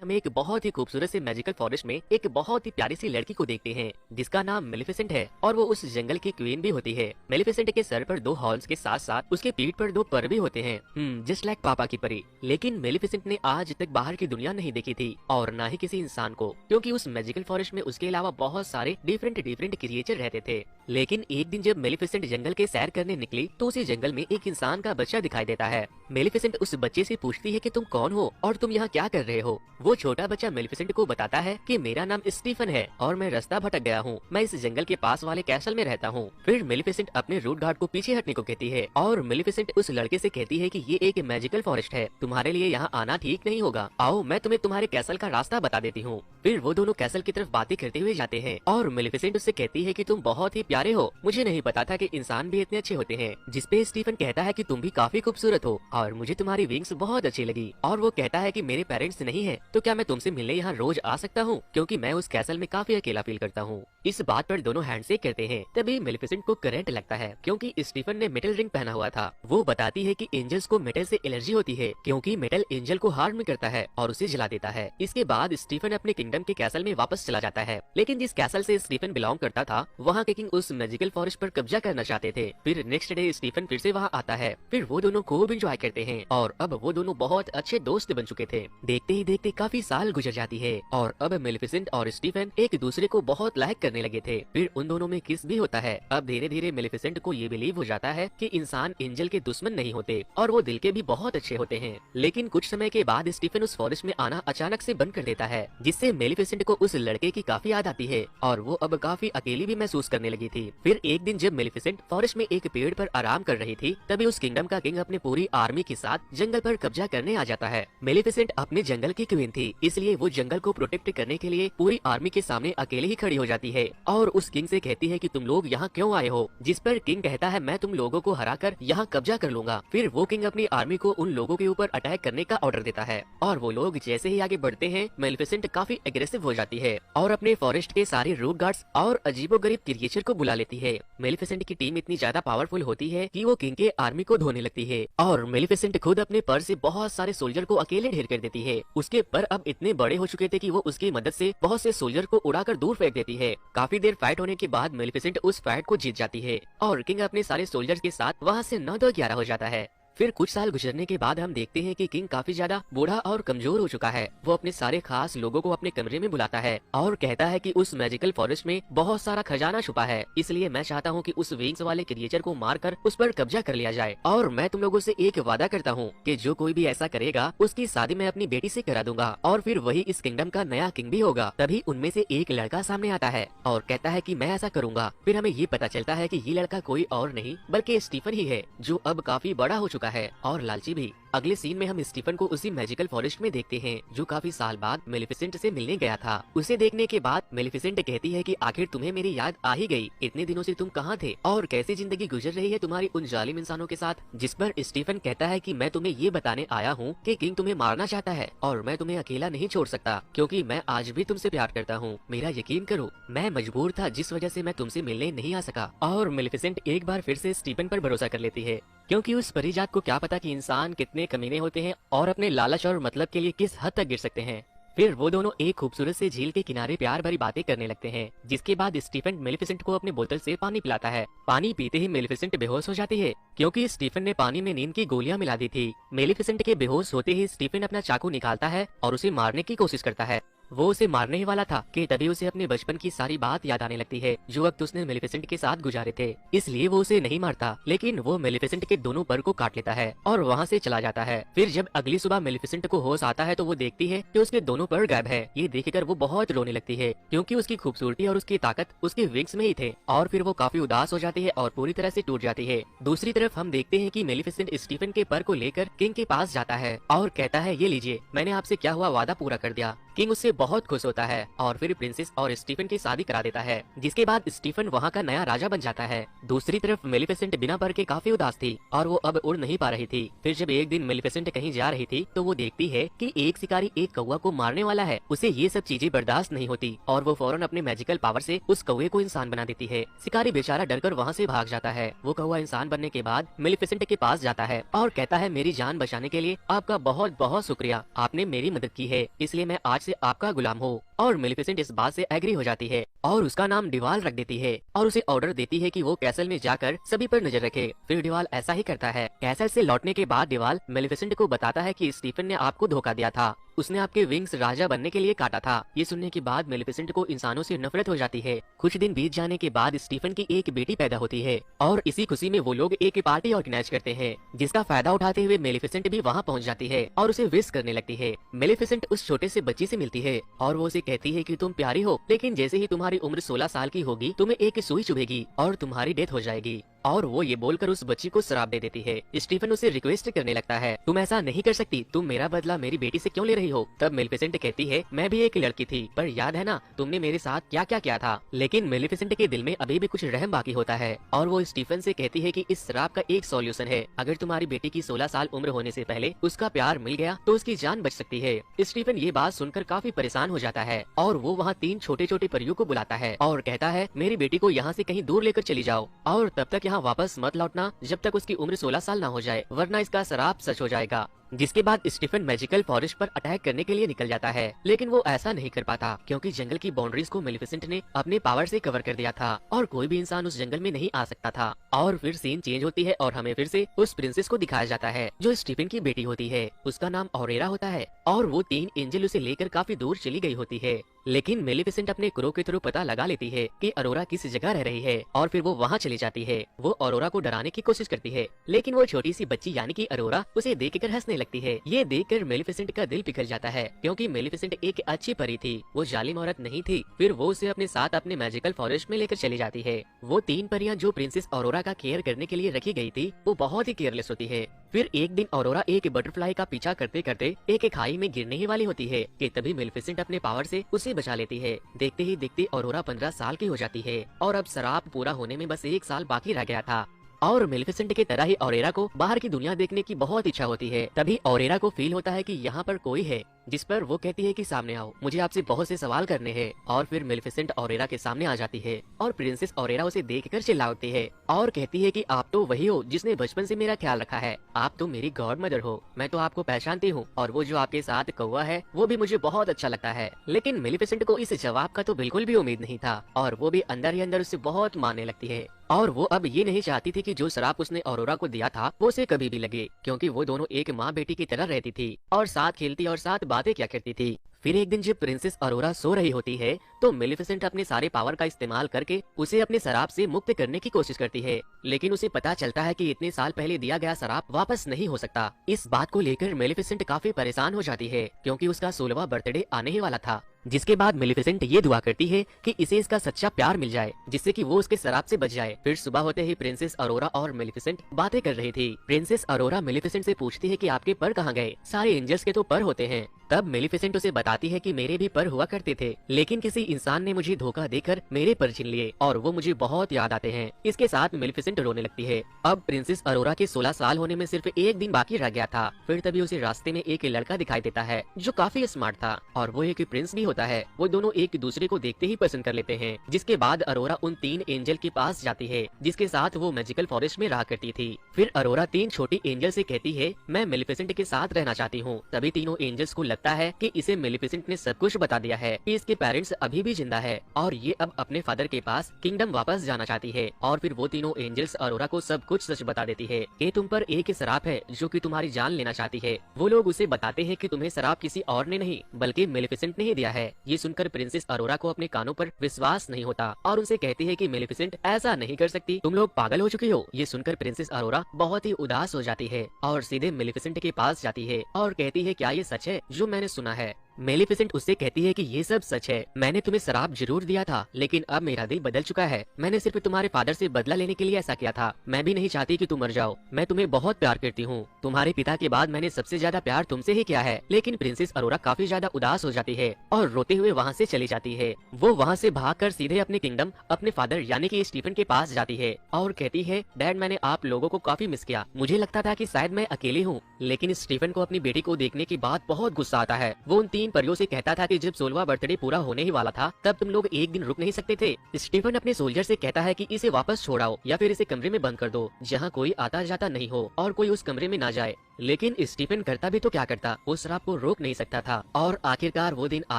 हम एक बहुत ही खूबसूरत से मैजिकल फॉरेस्ट में एक बहुत ही प्यारी सी लड़की को देखते हैं जिसका नाम मेलिफिसेंट है और वो उस जंगल की क्वीन भी होती है। मेलिफिसेंट के सर पर दो हॉर्न्स के साथ साथ उसके पीठ पर दो पर भी होते हैं, जस्ट लाइक पापा की परी। लेकिन मेलिफिसेंट ने आज तक बाहर की दुनिया नहीं देखी थी और न ही किसी इंसान को, क्योंकि उस मैजिकल फॉरेस्ट में उसके अलावा बहुत सारे डिफरेंट क्रिएचर रहते थे। लेकिन एक दिन जब मेलिफिसेंट जंगल के सैर करने निकली तो उसी जंगल में एक इंसान का बच्चा दिखाई देता है। मेलिफिसेंट उस बच्चे से पूछती है कि तुम कौन हो और तुम यहाँ क्या कर रहे हो। वो छोटा बच्चा मेलिफिसेंट को बताता है कि मेरा नाम स्टीफन है और मैं रास्ता भटक गया हूँ, मैं इस जंगल के पास वाले कैसल में रहता हूँ। फिर मेलिफिसेंट अपने रूट गार्ड को पीछे हटने को कहती है और मेलिफिसेंट उस लड़के से कहती है कि ये एक मैजिकल फॉरेस्ट है, तुम्हारे लिए यहाँ आना ठीक नहीं होगा, आओ मैं तुम्हें तुम्हारे कैसल का रास्ता बता देती हूँ। फिर वो दोनों कैसल की तरफ बातें करते हुए जाते हैं और मेलिफिसेंट उससे कहती है कि तुम बहुत ही प्यारे हो, मुझे नहीं पता था कि इंसान भी इतने अच्छे होते हैं। जिसपे स्टीफन कहता है कि तुम भी काफी खूबसूरत हो और मुझे तुम्हारी विंग्स बहुत अच्छी लगी। और वो कहता है कि मेरे पेरेंट्स नहीं है तो क्या मैं तुमसे मिलने यहाँ रोज आ सकता हूँ, क्योंकि मैं उस कैसल में काफी अकेला फील करता हूँ। इस बात पर दोनों हैंडशेक करते हैं। तभी मेलिफिसेंट को करंट लगता है क्योंकि स्टीफन ने मेटल रिंग पहना हुआ था। वो बताती है कि एंजल्स को मेटल से एलर्जी होती है क्योंकि मेटल एंजल को हार्म करता है और उसे जला देता है। इसके बाद स्टीफन अपने किंगडम के कैसल में वापस चला जाता है। लेकिन जिस कैसल से स्टीफन बिलोंग करता था वहाँ के किंग उस मैजिकल फॉरेस्ट पर कब्जा करना चाहते थे। फिर नेक्स्ट डे स्टीफन फिर से वहाँ आता है। फिर वो दोनों खूब एंजॉय करते हैं और अब वो दोनों बहुत अच्छे दोस्त बन चुके थे। देखते ही देखते काफी साल गुजर जाती है और अब मेलिफिसेंट और स्टीफन एक दूसरे को बहुत लाइक करने लगे थे। फिर उन दोनों में किस भी होता है। अब धीरे धीरे मेलिफिसेंट को ये बिलीव हो जाता है कि इंसान एंजल के दुश्मन नहीं होते और वो दिल के भी बहुत अच्छे होते हैं। लेकिन कुछ समय के बाद स्टीफन उस फॉरेस्ट में आना अचानक से बंद कर देता है, जिससे मेलिफिसेंट को उस लड़के की काफी याद आती है और वो अब काफी अकेली भी महसूस करने लगी थी। फिर एक दिन जब मेलिफिसेंट फॉरेस्ट में एक पेड़ पर आराम कर रही थी तभी उस किंगडम का किंग अपने पूरी आर्मी के साथ जंगल पर कब्जा करने आ जाता है। मेलिफिसेंट अपने जंगल की क्वीन थी, इसलिए वो जंगल को प्रोटेक्ट करने के लिए पूरी आर्मी के सामने अकेले ही खड़ी हो जाती है और उस किंग से कहती है कि तुम लोग यहाँ क्यों आए हो। जिस पर किंग कहता है मैं तुम लोगों को हराकर यहाँ कब्जा कर लूंगा। फिर वो किंग अपनी आर्मी को उन लोगों के ऊपर अटैक करने का ऑर्डर देता है और वो लोग जैसे ही आगे बढ़ते हैं मेलिफिसेंट काफी एग्रेसिव हो जाती है और अपने फॉरेस्ट के सारे रूट गार्ड्स और अजीबोगरीब क्रिएचर को बुला लेती है। मेलिफिसेंट की टीम इतनी ज्यादा पावरफुल होती है कि वो किंग के आर्मी को धोने लगती है और मेलिफिसेंट खुद अपने पर से बहुत सारे सोल्जर को अकेले ढेर कर देती है। उसके पर अब इतने बड़े हो चुके थे कि वो उसकी मदद से बहुत से सोल्जर को उड़ाकर दूर फेंक देती है। काफी देर फाइट होने के बाद मेलिफिसेंट उस फाइट को जीत जाती है और किंग अपने सारे सोल्जर्स के साथ वहाँ से 9-2-11 हो जाता है। फिर कुछ साल गुजरने के बाद हम देखते हैं कि किंग काफी ज्यादा बूढ़ा और कमजोर हो चुका है। वो अपने सारे खास लोगों को अपने कमरे में बुलाता है और कहता है कि उस मैजिकल फॉरेस्ट में बहुत सारा खजाना छुपा है, इसलिए मैं चाहता हूँ कि उस विंग्स वाले क्रिएचर को मारकर उस पर कब्जा कर लिया जाए और मैं तुम लोगों से एक वादा करता हूँ कि जो कोई भी ऐसा करेगा उसकी शादी मैं अपनी बेटी से करा दूंगा और फिर वही इस किंगडम का नया किंग भी होगा। तभी उनमें से एक लड़का सामने आता है और कहता है कि मैं ऐसा करूंगा। फिर हमें ये पता चलता है कि ये लड़का कोई और नहीं बल्कि स्टीफन ही है, जो अब काफी बड़ा हो चुका है और लालची भी। अगले सीन में हम स्टीफन को उसी मैजिकल फॉरेस्ट में देखते हैं जो काफी साल बाद मेलिफिसेंट से मिलने गया था। उसे देखने के बाद मेलिफिसेंट कहती है कि आखिर तुम्हें मेरी याद आ ही गई, इतने दिनों से तुम कहाँ थे और कैसी जिंदगी गुजर रही है तुम्हारी उन जालिम इंसानों के साथ। जिस पर स्टीफन कहता है कि मैं तुम्हें ये बताने आया हूँ कि किंग तुम्हें मारना चाहता है और मैं तुम्हें अकेला नहीं छोड़ सकता, क्योंकि मैं आज भी तुमसे प्यार करता हूँ। मेरा यकीन करो, मैं मजबूर था जिस वजह से मैं तुमसे मिलने नहीं आ सका। और मेलिफिसेंट एक बार फिर से स्टीफन पर भरोसा कर लेती है, क्योंकि उस परिजात को क्या पता कि इंसान कितने कमीने होते हैं और अपने लालच और मतलब के लिए किस हद तक गिर सकते हैं। फिर वो दोनों एक खूबसूरत से झील के किनारे प्यार भरी बातें करने लगते हैं, जिसके बाद स्टीफन मेलिफिसेंट को अपने बोतल से पानी पिलाता है। पानी पीते ही मेलिफिसेंट बेहोश हो जाती है क्योंकि स्टीफन ने पानी में नींद की गोलियां मिला दी थी। मेलिफिसेंट के बेहोश होते ही स्टीफन अपना चाकू निकालता है और उसे मारने की कोशिश करता है। वो उसे मारने ही वाला था कि तभी उसे अपने बचपन की सारी बात याद आने लगती है जो वक्त उसने मेलिफिसेंट के साथ गुजारे थे। इसलिए वो उसे नहीं मारता, लेकिन वो मेलिफिसेंट के दोनों पर को काट लेता है और वहाँ से चला जाता है। फिर जब अगली सुबह मेलिफिसेंट को होश आता है तो वो देखती है कि उसके दोनों पर गायब है। ये देखकर वो बहुत रोने लगती है क्योंकि उसकी खूबसूरती और उसकी ताकत उसके विंग्स में ही थे। और फिर वो काफी उदास हो जाती है और पूरी तरह से टूट जाती है। दूसरी तरफ हम देखते हैं कि मेलिफिसेंट स्टीफन के पर को लेकर किंग के पास जाता है और कहता है, ये लीजिए, मैंने आपसे क्या हुआ वादा पूरा कर दिया। किंग उससे बहुत खुश होता है और फिर प्रिंसेस और स्टीफन की शादी करा देता है, जिसके बाद स्टीफन वहाँ का नया राजा बन जाता है। दूसरी तरफ मेलिफिसेंट बिना पर के काफी उदास थी और वो अब उड़ नहीं पा रही थी। फिर जब एक दिन मेलिफिसेंट कहीं जा रही थी तो वो देखती है कि एक शिकारी एक कौवा को मारने वाला है। उसे ये सब चीजें बर्दाश्त नहीं होती और वो फौरन अपने मैजिकल पावर से उस कौवे को इंसान बना देती है। शिकारी बेचारा डरकर वहाँ से भाग जाता है। वो कौवा इंसान बनने के बाद मेलिफिसेंट के पास जाता है और कहता है, मेरी जान बचाने के लिए आपका बहुत बहुत शुक्रिया, आपने मेरी मदद की है, इसलिए मैं आज से आपका गुलाम हूँ। और मेलिफिसेंट इस बात से एग्री हो जाती है और उसका नाम डिवाल रख देती है और उसे ऑर्डर देती है कि वो कैसल में जाकर सभी पर नजर रखे। फिर डिवाल ऐसा ही करता है। कैसल से लौटने के बाद डिवाल मेलिफिसेंट को बताता है कि स्टीफन ने आपको धोखा दिया था, उसने आपके विंग्स राजा बनने के लिए काटा था। ये सुनने के बाद मेलिफिसेंट को इंसानों से नफरत हो जाती है। कुछ दिन बीत जाने के बाद स्टीफन की एक बेटी पैदा होती है और इसी खुशी में वो लोग एक पार्टी ऑर्गेनाइज करते हैं, जिसका फायदा उठाते हुए मेलिफिसेंट भी वहाँ पहुँच जाती है और उसे विश करने लगती है। मेलिफिसेंट उस छोटे से बच्ची से मिलती है और वो उसे कहती है कि तुम प्यारी हो, लेकिन जैसे ही तुम्हारी उम्र 16 साल की होगी तुम्हें एक सुई चुभेगी और तुम्हारी डेथ हो जाएगी। और वो ये बोलकर उस बच्ची को श्राप दे देती है। स्टीफन उसे रिक्वेस्ट करने लगता है, तुम ऐसा नहीं कर सकती, तुम मेरा बदला मेरी बेटी से क्यों ले रही हो। तब मेलिफिसेंट कहती है, मैं भी एक लड़की थी, पर याद है ना तुमने मेरे साथ क्या क्या किया था। लेकिन मेलिफिसेंट के दिल में अभी भी कुछ रहम बाकी होता है और वो स्टीफन से कहती है कि इस श्राप का एक सॉल्यूशन है, अगर तुम्हारी बेटी की 16 साल उम्र होने से पहले उसका प्यार मिल गया तो उसकी जान बच सकती है। स्टीफन ये बात सुनकर काफी परेशान हो जाता है और वो वहाँ 3 छोटे छोटे परियों को बुलाता है और कहता है, मेरी बेटी को यहाँ से कहीं दूर लेकर चली जाओ और तब तक यहाँ वापस मत लौटना जब तक उसकी उम्र 16 साल ना हो जाए, वरना इसका श्राप सच हो जाएगा। जिसके बाद स्टीफन मैजिकल फॉरेस्ट पर अटैक करने के लिए निकल जाता है, लेकिन वो ऐसा नहीं कर पाता क्योंकि जंगल की बाउंड्रीज को मेलिफिसेंट ने अपने पावर से कवर कर दिया था और कोई भी इंसान उस जंगल में नहीं आ सकता था। और फिर सीन चेंज होती है और हमें फिर से उस प्रिंसेस को दिखाया जाता है जो स्टीफन की बेटी होती है। उसका नाम ऑरेरा होता है और वो 3 एंजल उसे लेकर काफी दूर चली गई होती है। लेकिन मेलिफिसेंट अपने क्रो के थ्रू पता लगा लेती है कि अरोरा किस जगह रह रही है और फिर वो वहाँ चली जाती है। वो अरोरा को डराने की कोशिश करती है, लेकिन वो छोटी सी बच्ची यानी कि अरोरा उसे देखकर हंसने लगती है। ये देखकर मेलिफिसेंट का दिल पिघल जाता है क्योंकि मेलिफिसेंट एक अच्छी परी थी, वो जालिम औरत नहीं थी। फिर वो उसे अपने साथ अपने मैजिकल फॉरेस्ट में लेकर चली जाती है। वो 3 परियां जो प्रिंसेस अरोरा का केयर करने के लिए रखी गई थी, वो बहुत ही केयरलेस होती है। फिर एक दिन अरोरा एक बटरफ्लाई का पीछा करते करते एक खाई में गिरने ही वाली होती है कि तभी मेलिफिसेंट अपने पावर से उसे बचा लेती है। देखते ही देखते अरोरा 15 साल की हो जाती है और अब श्राप पूरा होने में बस 1 साल बाकी रह गया था। और मेलिफिसेंट की तरह ही ऑरेरा को बाहर की दुनिया देखने की बहुत इच्छा होती है। तभी ऑरेरा को फील होता है कि यहाँ पर कोई है, जिस पर वो कहती है कि सामने आओ, मुझे आपसे बहुत से सवाल करने हैं। और फिर मेलिफिसेंट ऑरेरा के सामने आ जाती है और प्रिंसेस ऑरेरा उसे देखकर चिल्ला उठती है और कहती है कि आप तो वही हो जिसने बचपन से मेरा ख्याल रखा है, आप तो मेरी गॉड मदर हो, मैं तो आपको पहचानती हूँ और वो जो आपके साथ कौवा है वो भी मुझे बहुत अच्छा लगता है। लेकिन मेलिफिसेंट को इस जवाब का तो बिल्कुल भी उम्मीद नहीं था और वो भी अंदर ही अंदर उससे बहुत मानने लगती है। और वो अब ये नहीं चाहती थी कि जो श्राप उसने अरोरा को दिया था वो उसे कभी भी लगे, क्योंकि वो दोनों एक माँ बेटी की तरह रहती थी और साथ खेलती और साथ बातें क्या करती थी। फिर एक दिन जब प्रिंसेस अरोरा सो रही होती है तो मेलिफिसेंट अपने सारे पावर का इस्तेमाल करके उसे अपने शराब से मुक्त करने की कोशिश करती है, लेकिन उसे पता चलता है कि इतने साल पहले दिया गया शराब वापस नहीं हो सकता। इस बात को लेकर मेलिफिसेंट काफी परेशान हो जाती है क्योंकि उसका 16वां बर्थडे आने ही वाला था। जिसके बाद मेलिफिसेंट ये दुआ करती है कि इसे इसका सच्चा प्यार मिल जाए, जिससे कि वो उसके शराब से बच जाए। फिर सुबह होते ही प्रिंसेस अरोरा और मेलिफिसेंट बातें कर रही थी। प्रिंसेस अरोरा मेलिफिसेंट से पूछती है कि आपके पर कहाँ गए, सारे एंजल्स के तो पर होते हैं। तब मेलिफिसेंट उसे बताती है कि मेरे भी पर हुआ करते थे, लेकिन किसी इंसान ने मुझे धोखा देकर मेरे पर छीन लिए और वो मुझे बहुत याद आते हैं। इसके साथ मेलिफिसेंट रोने लगती है। अब प्रिंसेस अरोरा के 16 साल होने में सिर्फ एक दिन बाकी रह गया था। फिर तभी उसे रास्ते में एक लड़का दिखाई देता है जो काफी स्मार्ट था और वो एक प्रिंस भी होता है। वो दोनों एक दूसरे को देखते ही पसंद कर लेते हैं। जिसके बाद अरोरा उन 3 एंजल के पास जाती है जिसके साथ वो मैजिकल फॉरेस्ट में रहा करती थी। फिर अरोरा 3 छोटी एंजल से कहती है, मैं मेलिफिसेंट के साथ रहना चाहती हूँ। तभी तीनों एंजल्स को लगता है कि इसे मेलिफिसेंट ने सब कुछ बता दिया है कि इसके पेरेंट्स अभी भी जिंदा है और ये अब अपने फादर के पास किंगडम वापस जाना चाहती है। और फिर वो तीनों एंजल्स अरोरा को सब कुछ सच बता देती है कि तुम पर एक श्राप है जो कि तुम्हारी जान लेना चाहती है। वो लोग उसे बताते हैं कि तुम्हें श्राप किसी और ने नहीं बल्कि मेलिफिसेंट ने ही दिया है। ये सुनकर प्रिंसेस अरोरा को अपने कानों पर विश्वास नहीं होता और उनसे कहती है कि मेलिफिसेंट ऐसा नहीं कर सकती, तुम लोग पागल हो चुकी हो। ये सुनकर प्रिंसेस अरोरा बहुत ही उदास हो जाती है और सीधे मेलिफिसेंट के पास जाती है और कहती है, क्या ये सच है जो मैंने सुना है। मेलिफिसेंट उससे कहती है कि ये सब सच है, मैंने तुम्हें शराब जरूर दिया था, लेकिन अब मेरा दिल बदल चुका है। मैंने सिर्फ तुम्हारे फादर से बदला लेने के लिए ऐसा किया था। मैं भी नहीं चाहती कि तुम मर जाओ। मैं तुम्हें बहुत प्यार करती हूँ। तुम्हारे पिता के बाद मैंने सबसे ज्यादा प्यार तुमसे ही किया है। लेकिन प्रिंसेस अरोरा काफी ज्यादा उदास हो जाती है और रोते हुए वहाँ से चली जाती है। वो वहाँ से भागकर सीधे अपने किंगडम, अपने फादर यानी कि स्टीफन के पास जाती है और कहती है, डैड मैंने आप लोगों को काफी मिस किया। मुझे लगता था कि शायद मैं अकेली हूँ। लेकिन स्टीफन को अपनी बेटी को देखने के बाद बहुत गुस्सा आता है। वो उन 3 परियों से कहता था कि जब 16वां बर्थडे पूरा होने ही वाला था तब तुम लोग एक दिन रुक नहीं सकते थे। स्टीफन अपने सोल्जर से कहता है कि इसे वापस छोड़ाओ या फिर इसे कमरे में बंद कर दो जहाँ कोई आता जाता नहीं हो और कोई उस कमरे में ना जाए। लेकिन स्टीफन करता भी तो क्या करता, वो शराब को रोक नहीं सकता था। और आखिरकार वो दिन आ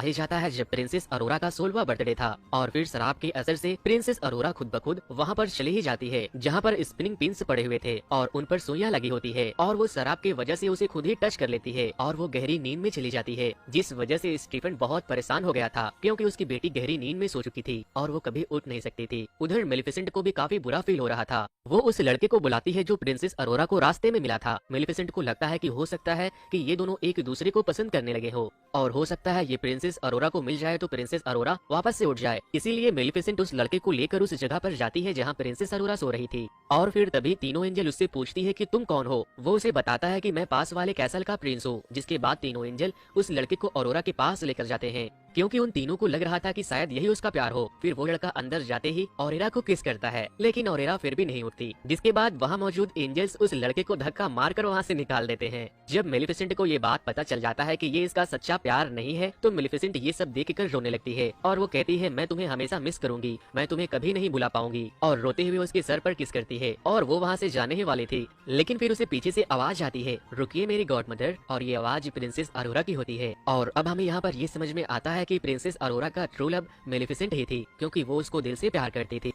ही जाता है जब प्रिंसेस अरोरा का 16वां बर्थडे था और फिर शराब के असर से प्रिंसेस अरोरा खुद ब खुद वहाँ पर चली ही जाती है जहाँ पर स्पिनिंग पिंस पड़े हुए थे और उन पर सुइयां लगी होती है और वो शराब की वजह से उसे खुद ही टच कर लेती है और वो गहरी नींद में चली जाती है, जिस वजह से स्टीफन बहुत परेशान हो गया था क्योंकि उसकी बेटी गहरी नींद में सो चुकी थी और वो कभी उठ नहीं सकती थी। उधर मेलिफिसेंट को भी काफी बुरा फील हो रहा था। वो उस लड़के को बुलाती है जो प्रिंसेस अरोरा को रास्ते में मिला था। मेलिफिसेंट को लगता है कि हो सकता है कि ये दोनों एक दूसरे को पसंद करने लगे हो और हो सकता है ये प्रिंसेस अरोरा को मिल जाए तो प्रिंसेस अरोरा वापस से उठ जाए। इसीलिए मेलिफिसेंट उस लड़के को लेकर उस जगह पर जाती है जहाँ प्रिंसेस अरोरा सो रही थी और फिर तभी तीनों एंजल उससे पूछती है कि तुम कौन हो। वो उसे बताता है कि मैं पास वाले कैसल का प्रिंस हूँ। जिसके बाद तीनों एंजल उस लड़के को अरोरा के पास लेकर जाते हैं क्योंकि उन तीनों को लग रहा था कि शायद यही उसका प्यार हो। फिर वो लड़का अंदर जाते ही ऑरेरा को किस करता है लेकिन ऑरेरा फिर भी नहीं उठती, जिसके बाद वहाँ मौजूद एंजल्स उस लड़के को धक्का मारकर वहाँ से निकाल देते हैं। जब मेलिफिसेंट को ये बात पता चल जाता है कि ये इसका सच्चा प्यार नहीं है तो मेलिफिसेंट ये सब देखकर रोने लगती है और वो कहती है, मैं तुम्हें हमेशा मिस करूंगी, मैं तुम्हें कभी नहीं भुला पाऊंगी। और रोते हुए उसके सर पर किस करती है और वो वहाँ से जाने ही वाली थी, लेकिन फिर उसे पीछे से आवाज आती है, रुकिए मेरी गॉड मदर। और ये आवाज प्रिंसेस अरोरा की होती है। और अब हमें यहाँ पर ये समझ में आता है कि प्रिंसेस अरोरा का ट्रू लव मेलिफिसेंट ही थी क्योंकि वो उसको दिल से प्यार करती थी।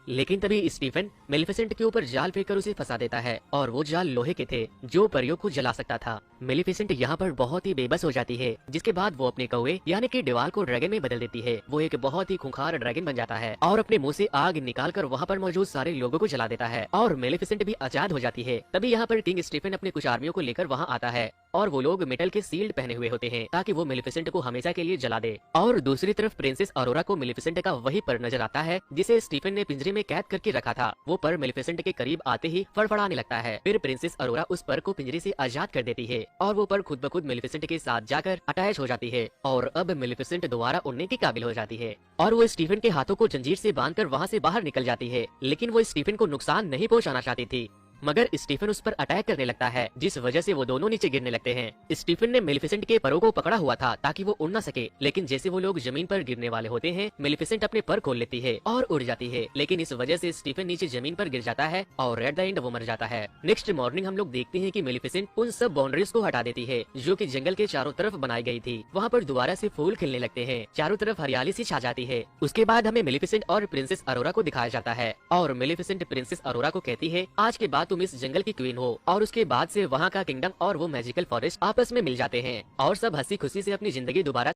लेकिन तभी स्टीफन मेलिफिसेंट के ऊपर जाल फेंककर उसे फंसा देता है और वो जाल लोहे के थे जो परियों को जला सकता था। मेलिफिसेंट यहाँ पर बहुत ही बेबस हो जाती है, जिसके बाद वो अपने कौवे यानी कि दीवाल को ड्रैगन में बदल देती है। वो एक बहुत ही खूंखार ड्रैगन बन जाता है और अपने मुंह से आग निकालकर वहाँ पर मौजूद सारे लोगों को जला देता है और मेलिफिसेंट भी आजाद हो जाती है। तभी यहाँ पर किंग स्टीफन अपने कुछ आर्मियों को लेकर वहाँ आता है और वो लोग मेटल के सील्ड पहने हुए होते हैं ताकि वो मेलिफिसेंट को हमेशा के लिए जला दे। और दूसरी तरफ प्रिंसेस अरोरा को मेलिफिसेंट का वही पर नजर आता है जिसे स्टीफन ने पिंजरे में कैद करके रखा था। वो पर मेलिफिसेंट के करीब आते ही फड़फड़ाने लगता है। फिर प्रिंसेस अरोरा उस पर को पिंजरे से आजाद कर देती है और वो पर खुद ब खुद मेलिफिसेंट के साथ जाकर अटैच हो जाती है और अब मेलिफिसेंट दोबारा उड़ने की काबिल हो जाती है और वो स्टीफन के हाथों को जंजीर से बांधकर वहाँ से बाहर निकल जाती है। लेकिन वो स्टीफन को नुकसान नहीं पहुँचाना चाहती थी, मगर स्टीफन उस पर अटैक करने लगता है जिस वजह से वो दोनों नीचे गिरने लगते हैं। स्टीफन ने मेलिफिसेंट के परों को पकड़ा हुआ था ताकि वो उड़ ना सके, लेकिन जैसे वो लोग जमीन पर गिरने वाले होते हैं मेलिफिसेंट अपने पर खोल लेती है और उड़ जाती है। लेकिन इस वजह से स्टीफन नीचे जमीन पर गिर जाता है और एट द एंड वो मर जाता है। नेक्स्ट मॉर्निंग हम लोग देखते हैं कि मेलिफिसेंट उन सब बाउंड्रीज को हटा देती है जो कि जंगल के चारों तरफ बनाई गई थी। वहाँ पर दोबारा से फूल खिलने लगते हैं, चारों तरफ हरियाली सी छा जाती है। उसके बाद हमें मेलिफिसेंट और प्रिंसेस अरोरा को दिखाया जाता है और मेलिफिसेंट प्रिंसेस अरोरा को कहती है, आज के बाद तुम इस जंगल की क्वीन हो। और उसके बाद से वहाँ का किंगडम और वो मैजिकल फॉरेस्ट आपस में मिल जाते हैं और सब हंसी खुशी से अपनी जिंदगी दोबारा